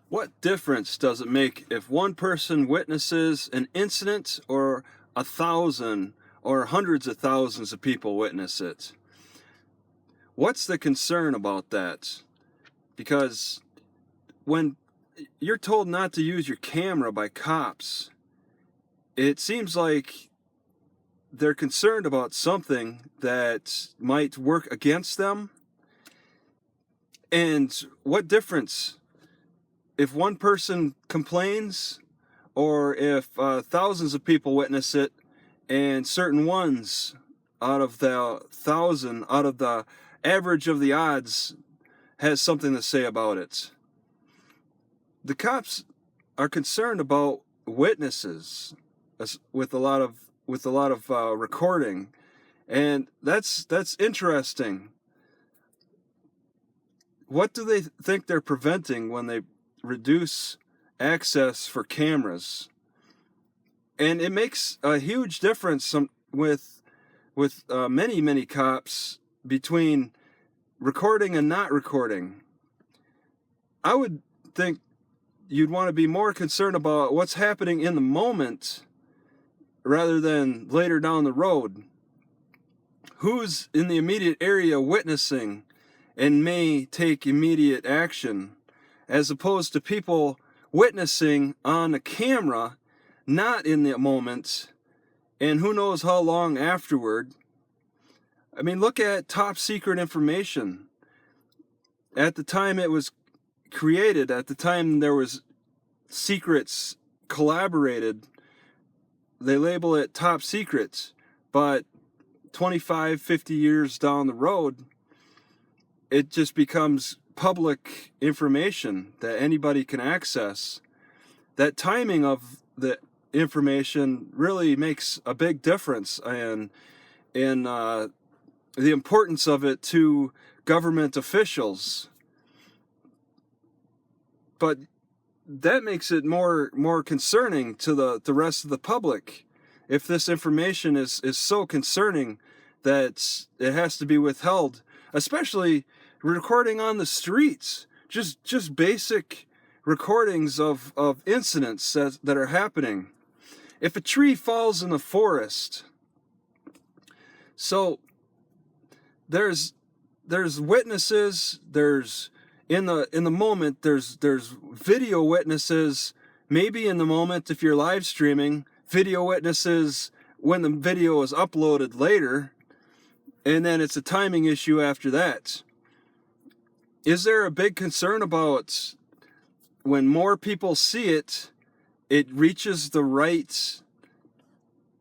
What difference does it make if one person witnesses an incident or 1,000 or hundreds of thousands of people witness it? What's the concern about that? Because when you're told not to use your camera by cops, it seems like they're concerned about something that might work against them. And what difference if one person complains or if thousands of people witness it and certain ones out of the thousand, out of the average of the odds, has something to say about it? The cops are concerned about witnesses with a lot of recording, and that's interesting. What do they think they're preventing when they reduce access for cameras? And it makes a huge difference with many cops between recording and not recording. I would think you'd want to be more concerned about what's happening in the moment rather than later down the road. Who's in the immediate area witnessing and may take immediate action, as opposed to people witnessing on a camera, not in the moment, and who knows how long afterward. I mean, look at top secret information. At the time it was created, at the time there was secrets collaborated, they label it top secrets, but 25, 50 years down the road, it just becomes public information that anybody can access. That timing of the information really makes a big difference in the importance of it to government officials. But that makes it more concerning to the rest of the public. If this information is so concerning that it has to be withheld, especially recording on the streets, just basic recordings of incidents that are happening. If a tree falls in the forest, so there's witnesses, there's in the moment, there's video witnesses, maybe in the moment if you're live streaming, video witnesses when the video is uploaded later, and then it's a timing issue after that. Is there a big concern about when more people see it, it reaches the right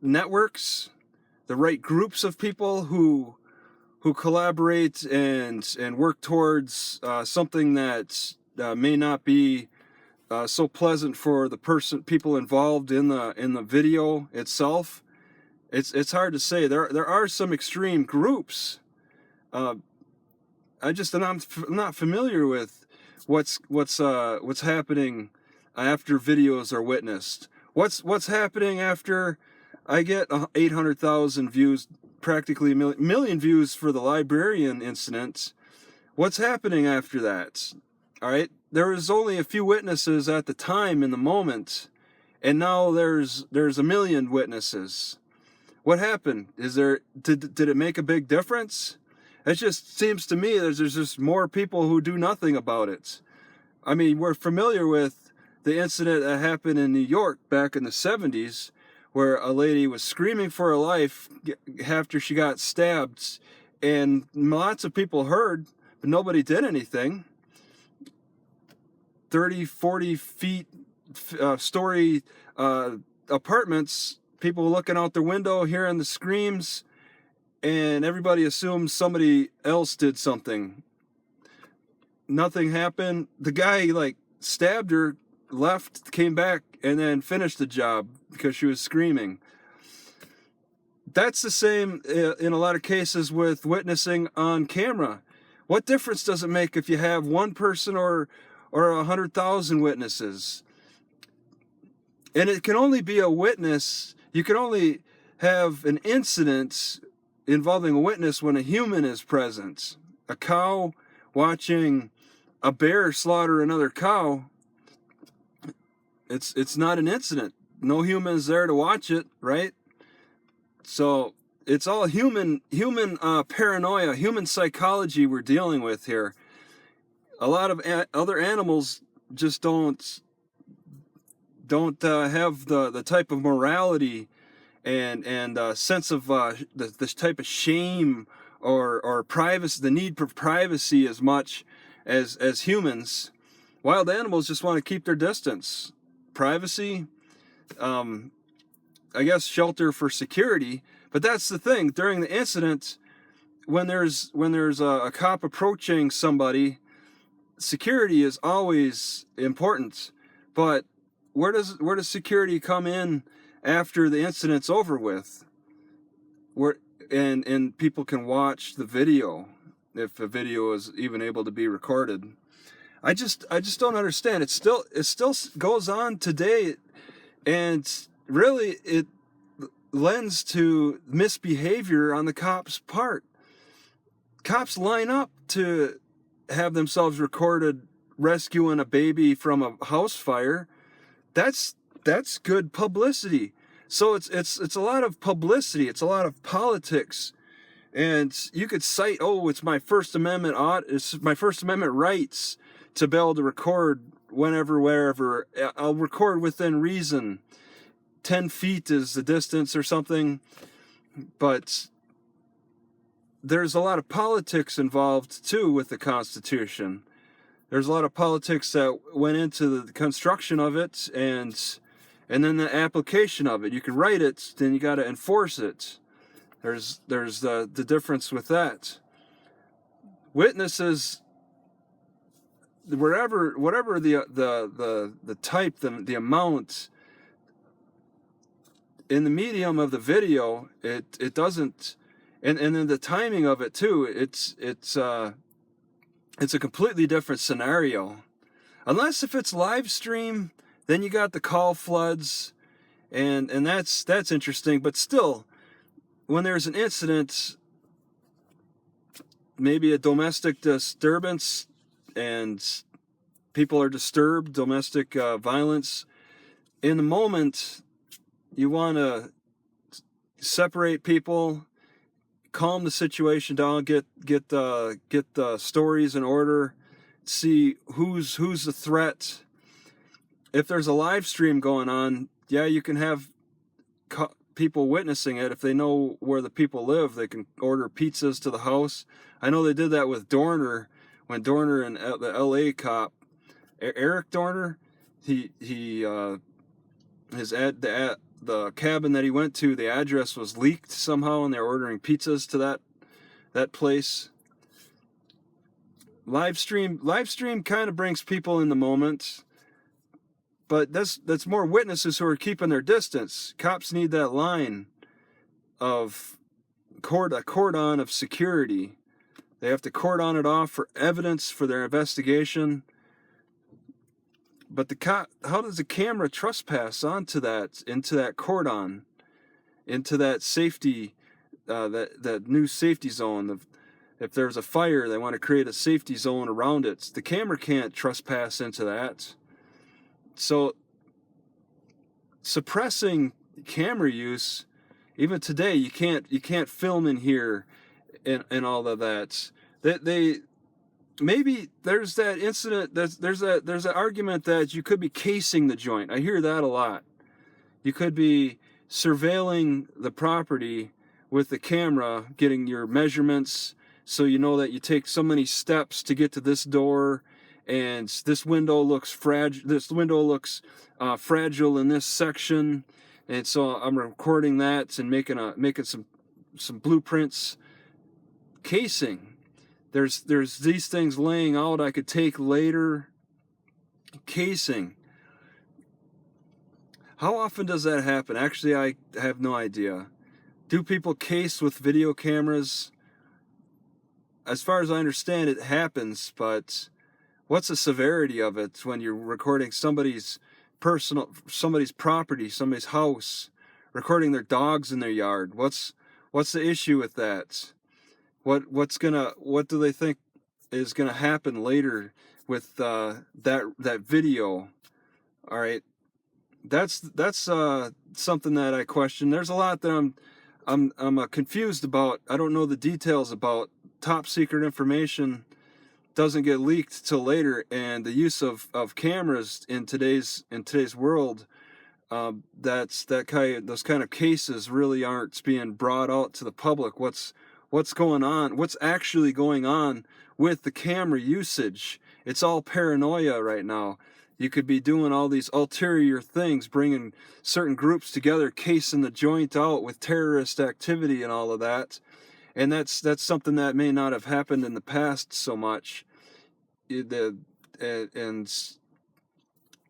networks, the right groups of people who collaborate and work towards something that may not be so pleasant for the people involved in the video itself? It's hard to say. There are some extreme groups. I'm not familiar with what's happening after videos are witnessed. What's happening after I get 800,000 views, practically a million views for the librarian incident? What's happening after that? All right, there was only a few witnesses at the time in the moment, and now there's a million witnesses. What happened? Did it make a big difference? It just seems to me there's just more people who do nothing about it. I mean, we're familiar with the incident that happened in New York back in the 70s, where a lady was screaming for her life after she got stabbed, and lots of people heard, but nobody did anything. 30, 40 feet story apartments, people looking out their window, hearing the screams, and everybody assumes somebody else did something. Nothing happened. The guy stabbed her, left, came back, and then finished the job because she was screaming. That's the same in a lot of cases with witnessing on camera. What difference does it make if you have one person or 100,000 witnesses? And it can only be a witness. You can only have an incident involving a witness when a human is present. A cow watching a bear slaughter another cow, It's not an incident. No human's there to watch it, right? So it's all human paranoia, human psychology we're dealing with here. A lot of other animals just don't have the type of morality and sense of this type of shame or privacy, the need for privacy as much as humans. Wild animals just want to keep their distance. Privacy, I guess shelter for security, but that's the thing. During the incident, when there's a cop approaching somebody, security is always important. But where does security come in after the incident's over with? And people can watch the video if the video is even able to be recorded. I just don't understand. It still goes on today, and really it lends to misbehavior on the cops' part. Cops line up to have themselves recorded rescuing a baby from a house fire. That's good publicity. So it's a lot of publicity. It's a lot of politics. And you could cite, it's my First Amendment it's my First Amendment rights to be able to record whenever, wherever. I'll record within reason. 10 feet is the distance or something. But there's a lot of politics involved too with the Constitution. There's a lot of politics that went into the construction of it and then the application of it. You can write it, then you got to enforce it. There's the difference with that. Witnesses, whatever the type, the amount, in the medium of the video, it doesn't, and then the timing of it too. It's a completely different scenario, unless if it's live stream. Then you got the call floods, and that's interesting. But still, when there's an incident, maybe a domestic disturbance, and people are disturbed, domestic violence, in the moment, you want to separate people, calm the situation down, get the stories in order, see who's the threat. If there's a live stream going on, yeah, you can have people witnessing it. If they know where the people live, they can order pizzas to the house. I know they did that with Dorner, when Dorner and the LA cop, Eric Dorner, the cabin that he went to, the address was leaked somehow, and they're ordering pizzas to that place. Live stream kind of brings people in the moment, but that's more witnesses who are keeping their distance. Cops need that line of a cordon of security. They have to cordon it off for evidence for their investigation. But how does the camera trespass into that cordon, into that safety, that new safety zone? If there's a fire, they want to create a safety zone around it. The camera can't trespass into that. So suppressing camera use, even today, you can't film in here and all of that. Maybe there's that incident. There's an argument that you could be casing the joint. I hear that a lot. You could be surveilling the property with the camera, getting your measurements, so you know that you take so many steps to get to this door, and this window looks fragile. This window looks fragile in this section, and so I'm recording that and making some blueprints. Casing. There's these things laying out I could take later. Casing. How often does that happen? Actually, I have no idea. Do people case with video cameras? As far as I understand, it happens, but what's the severity of it when you're recording somebody's property, somebody's house, recording their dogs in their yard? What's the issue with that? What do they think is gonna happen later with that video? All right, that's something that I question. There's a lot that I'm confused about. I don't know the details about. Top secret information doesn't get leaked till later, and the use of cameras in today's world, those kind of cases really aren't being brought out to the public. What's going on? What's actually going on with the camera usage? It's all paranoia right now. You could be doing all these ulterior things, bringing certain groups together, casing the joint out with terrorist activity and all of that. And that's something that may not have happened in the past so much. And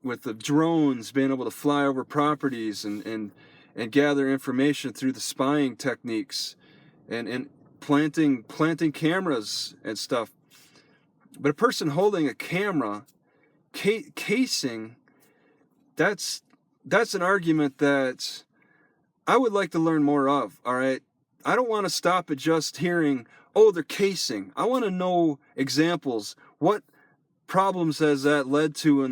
with the drones being able to fly over properties and gather information through the spying techniques and planting cameras and stuff. But a person holding a camera casing, that's an argument that I would like to learn more of. All right, I don't want to stop at just hearing, oh, they're casing. I want to know examples. What problems has that led to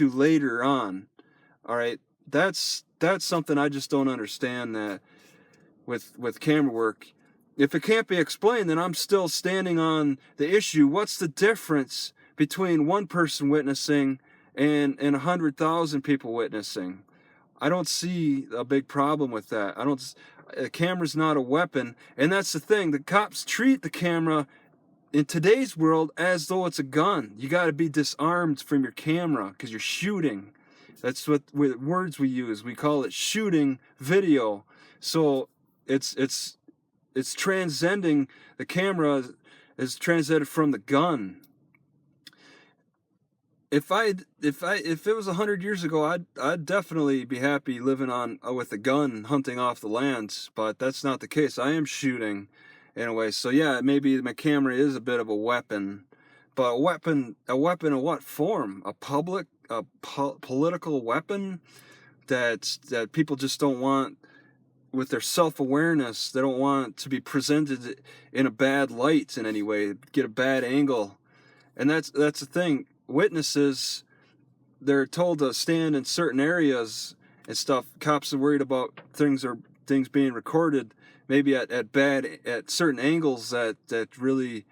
later on? All right, that's something I just don't understand, that with camera work. If it can't be explained, then I'm still standing on the issue. What's the difference between one person witnessing and 100,000 people witnessing? I don't see a big problem with that. A camera's not a weapon, and that's the thing. The cops treat the camera in today's world as though it's a gun. You got to be disarmed from your camera because you're shooting. That's what words we use. We call it shooting video. So it's transcending. The camera is transcended from the gun. If it was 100 years ago, I'd definitely be happy living on with a gun, hunting off the lands. But that's not the case. I am shooting, in a way. So yeah, maybe my camera is a bit of a weapon, but a weapon of what form? A political weapon that people just don't want. With their self-awareness, they don't want to be presented in a bad light in any way, get a bad angle. And that's the thing. Witnesses, they're told to stand in certain areas and stuff. Cops are worried about things being recorded, maybe at certain angles that really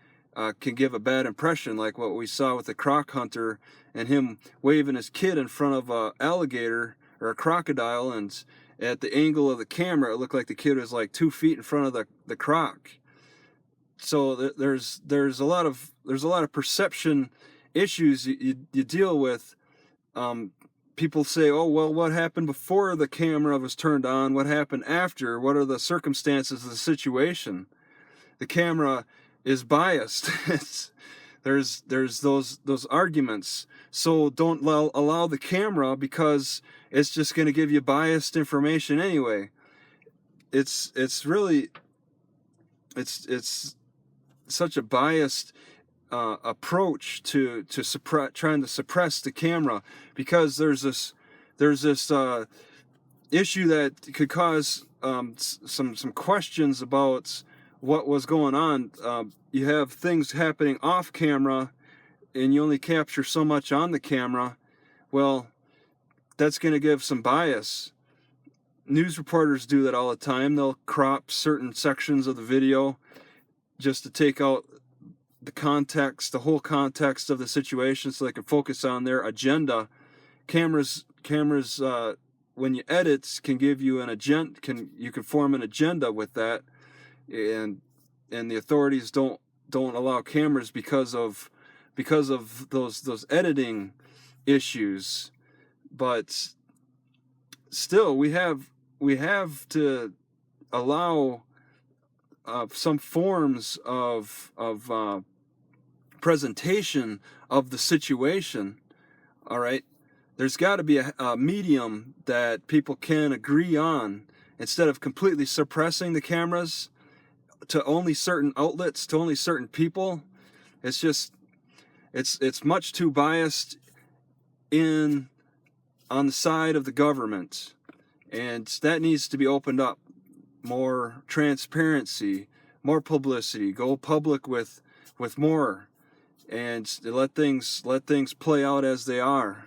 can give a bad impression, like what we saw with the croc hunter and him waving his kid in front of a alligator or a crocodile, and at the angle of the camera, it looked like the kid was like 2 feet in front of the croc. So there's a lot of perception issues you deal with. People say, oh, well, what happened before the camera was turned on? What happened after? What are the circumstances of the situation? The camera is biased. There's those arguments. So don't allow the camera, because it's just going to give you biased information anyway. It's really such a biased approach to trying to suppress the camera, because there's this issue that could cause some questions about what was going on. You have things happening off camera, and you only capture so much on the camera. Well, that's going to give some bias. News reporters do that all the time. They'll crop certain sections of the video just to take out the context, the whole context of the situation, so they can focus on their agenda. Cameras, when you edit, can give you an agenda. You can form an agenda with that, and the authorities don't allow cameras because of those editing issues. But still, we have to allow some forms of presentation of the situation. All right, there's got to be a medium that people can agree on, instead of completely suppressing the cameras to only certain outlets, to only certain people. It's much too biased on the side of the government, and that needs to be opened up. More transparency, more publicity, go public with more, and let things play out as they are.